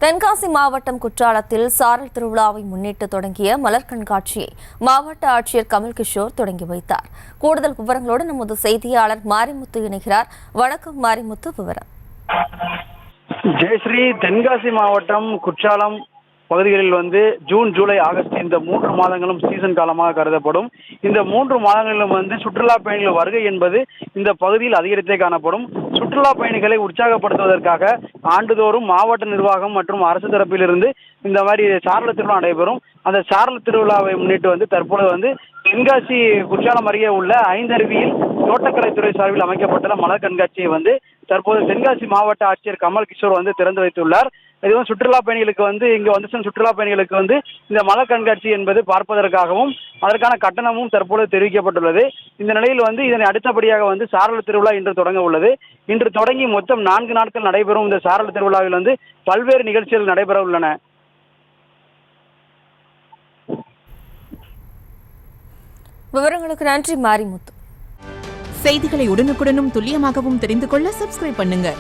தென்காசி மாவட்டம் குற்றாலத்தில் சாரல் திருவிழாவை முன்னிட்டு தொடங்கிய மலர் கண்காட்சியை மாவட்ட ஆட்சியர் கமல் கிஷோர் தொடங்கி வைத்தார். கூடுதல் விவரங்களோடு நமது செய்தியாளர் மாரிமுத்து இணைகிறார். வணக்கம் மாரிமுத்து, விவரம். ஜெயஸ்ரீ, தென்காசி மாவட்டம் குற்றாலம் பகுதிகளில் ஜூன், ஜூலை, ஆகஸ்ட் இந்த 3 மாதங்களும் சீசன் காலமாக கருதப்படும். இந்த 3 மாதங்களிலும் சுற்றுலா பயணிகள் வருகை என்பது இந்த பகுதியில் அதிகரித்தே காணப்படும். சுற்றுலா பயணிகளை உற்சாகப்படுத்துவதற்காக ஆண்டுதோறும் மாவட்ட நிர்வாகம் மற்றும் அரசு தரப்பிலிருந்து இந்த மாதிரி சாரல் திருவிழா நடைபெறும். அந்த சாரல் திருவிழாவை முன்னிட்டு தற்போது தென்காசி குற்றாலம் அருகே உள்ள ஐந்தருவியில் தோட்டக்கலைத்துறை சார்பில் அமைக்கப்பட்டுள்ள மலர் கண்காட்சியை தற்போது தென்காசி மாவட்ட ஆட்சியர் கமல் கிஷோர் திறந்து வைத்துள்ளார். இதுவும் சுற்றுலா பயணிகளுக்கு இங்கு சுற்றுலா பயணிகளுக்கு இந்த மலர் கண்காட்சி என்பது பார்ப்பதற்காகவும் அதற்கான கட்டணமும் தற்போது தெரிவிக்கப்பட்டுள்ளது. இந்த நிலையில் இதனை அடுத்தபடியாக சாரல் திருவிழா இன்று தொடங்க உள்ளது. இன்று தொடங்கி மொத்தம் 4 நாட்கள் நடைபெறும் இந்த சாரல் திருவிழாவில் பல்வேறு நிகழ்ச்சிகள் நடைபெற உள்ளன. விவரங்களுக்கு நன்றி மாரிமுத்து. செய்திகளை உடனுக்குடனும் துல்லியமாகவும் தெரிந்து கொள்ள சப்ஸ்கிரைப் பண்ணுங்க.